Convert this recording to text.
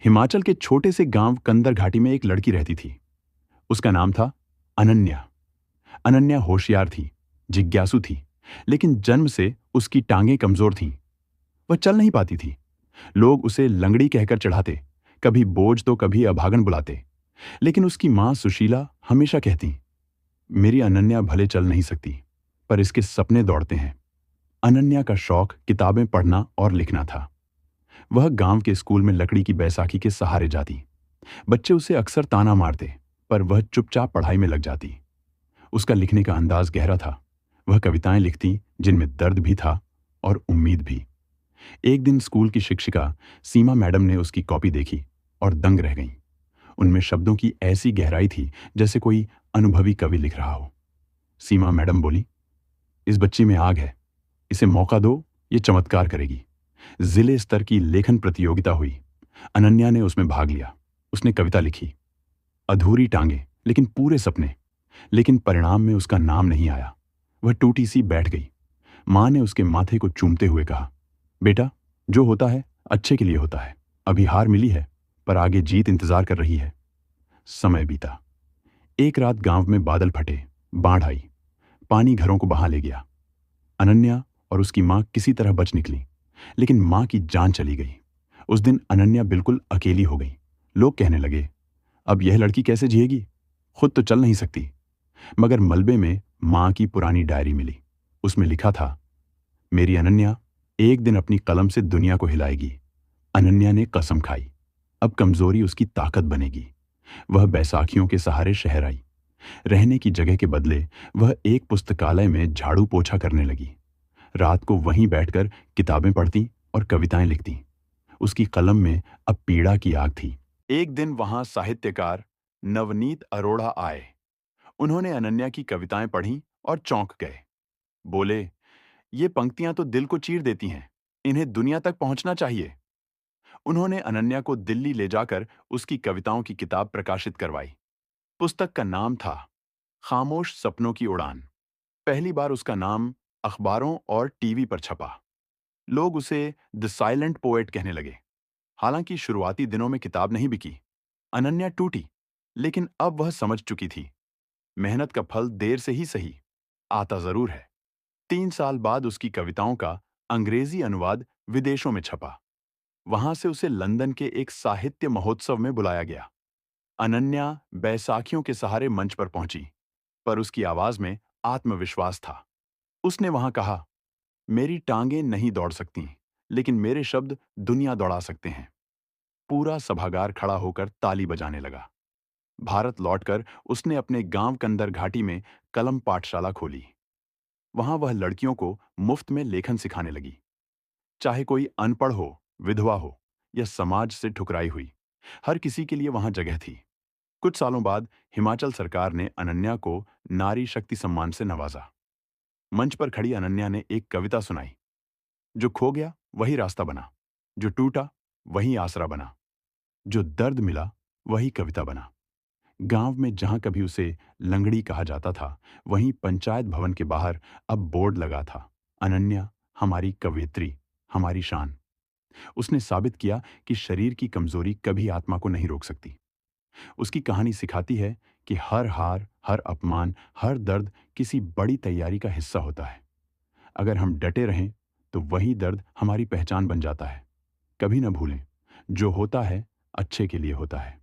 हिमाचल के छोटे से गांव कंदर घाटी में एक लड़की रहती थी। उसका नाम था अनन्या। अनन्या होशियार थी, जिज्ञासु थी, लेकिन जन्म से उसकी टांगें कमजोर थीं। वह चल नहीं पाती थी। लोग उसे लंगड़ी कहकर चढ़ाते, कभी बोझ तो कभी अभागन बुलाते। लेकिन उसकी मां सुशीला हमेशा कहती, मेरी अनन्या भले चल नहीं सकती, पर इसके सपने दौड़ते हैं। अनन्या का शौक किताबें पढ़ना और लिखना था। वह गांव के स्कूल में लकड़ी की बैसाखी के सहारे जाती। बच्चे उसे अक्सर ताना मारते, पर वह चुपचाप पढ़ाई में लग जाती। उसका लिखने का अंदाज गहरा था। वह कविताएं लिखती जिनमें दर्द भी था और उम्मीद भी। एक दिन स्कूल की शिक्षिका सीमा मैडम ने उसकी कॉपी देखी और दंग रह गईं। उनमें शब्दों की ऐसी गहराई थी जैसे कोई अनुभवी कवि लिख रहा हो। सीमा मैडम बोली, इस बच्ची में आग है, इसे मौका दो, ये चमत्कार करेगी। जिले स्तर की लेखन प्रतियोगिता हुई। अनन्या ने उसमें भाग लिया। उसने कविता लिखी, अधूरी टांगे लेकिन पूरे सपने। लेकिन परिणाम में उसका नाम नहीं आया। वह टूटी सी बैठ गई। मां ने उसके माथे को चूमते हुए कहा, बेटा, जो होता है अच्छे के लिए होता है। अभी हार मिली है, पर आगे जीत इंतजार कर रही है। समय बीता। एक रात गांव में बादल फटे, बाढ़ आई, पानी घरों को बहा ले गया। अनन्या और उसकी मां किसी तरह बच निकली, लेकिन मां की जान चली गई। उस दिन अनन्या बिल्कुल अकेली हो गई। लोग कहने लगे, अब यह लड़की कैसे जिएगी, खुद तो चल नहीं सकती। मगर मलबे में मां की पुरानी डायरी मिली। उसमें लिखा था, मेरी अनन्या एक दिन अपनी कलम से दुनिया को हिलाएगी। अनन्या ने कसम खाई, अब कमजोरी उसकी ताकत बनेगी। वह बैसाखियों के सहारे शहर आई। रहने की जगह के बदले वह एक पुस्तकालय में झाड़ू पोछा करने लगी। रात को वहीं बैठकर किताबें पढ़ती और कविताएं लिखती। उसकी कलम में अब पीड़ा की आग थी। एक दिन वहां साहित्यकार नवनीत अरोड़ा आए। उन्होंने अनन्या की कविताएं पढ़ीं और चौंक गए। बोले, ये पंक्तियां तो दिल को चीर देती हैं, इन्हें दुनिया तक पहुंचना चाहिए। उन्होंने अनन्या को दिल्ली ले जाकर उसकी कविताओं की किताब प्रकाशित करवाई। पुस्तक का नाम था खामोश सपनों की उड़ान। पहली बार उसका नाम अखबारों और टीवी पर छपा। लोग उसे द साइलेंट पोएट कहने लगे। हालांकि शुरुआती दिनों में किताब नहीं बिकी। अनन्या टूटी, लेकिन अब वह समझ चुकी थी, मेहनत का फल देर से ही सही आता जरूर है। 3 साल बाद उसकी कविताओं का अंग्रेजी अनुवाद विदेशों में छपा। वहां से उसे लंदन के एक साहित्य महोत्सव में बुलाया गया। अनन्या बैसाखियों के सहारे मंच पर पहुंची, पर उसकी आवाज में आत्मविश्वास था। उसने वहां कहा, मेरी टांगें नहीं दौड़ सकती, लेकिन मेरे शब्द दुनिया दौड़ा सकते हैं। पूरा सभागार खड़ा होकर ताली बजाने लगा। भारत लौटकर उसने अपने गांव कंदर घाटी में कलम पाठशाला खोली। वहां वह लड़कियों को मुफ्त में लेखन सिखाने लगी। चाहे कोई अनपढ़ हो, विधवा हो या समाज से ठुकराई हुई, हर किसी के लिए वहां जगह थी। कुछ सालों बाद हिमाचल सरकार ने अनन्या को नारी शक्ति सम्मान से नवाजा। मंच पर खड़ी अनन्या ने एक कविता सुनाई, जो खो गया वही रास्ता बना, जो टूटा वही आसरा बना, जो दर्द मिला वही कविता बना। गांव में जहां कभी उसे लंगड़ी कहा जाता था, वहीं पंचायत भवन के बाहर अब बोर्ड लगा था, अनन्या हमारी कवयित्री, हमारी शान। उसने साबित किया कि शरीर की कमजोरी कभी आत्मा को नहीं रोक सकती। उसकी कहानी सिखाती है कि हर हार, हर अपमान, हर दर्द किसी बड़ी तैयारी का हिस्सा होता है। अगर हम डटे रहें तो वही दर्द हमारी पहचान बन जाता है। कभी न भूलें, जो होता है अच्छे के लिए होता है।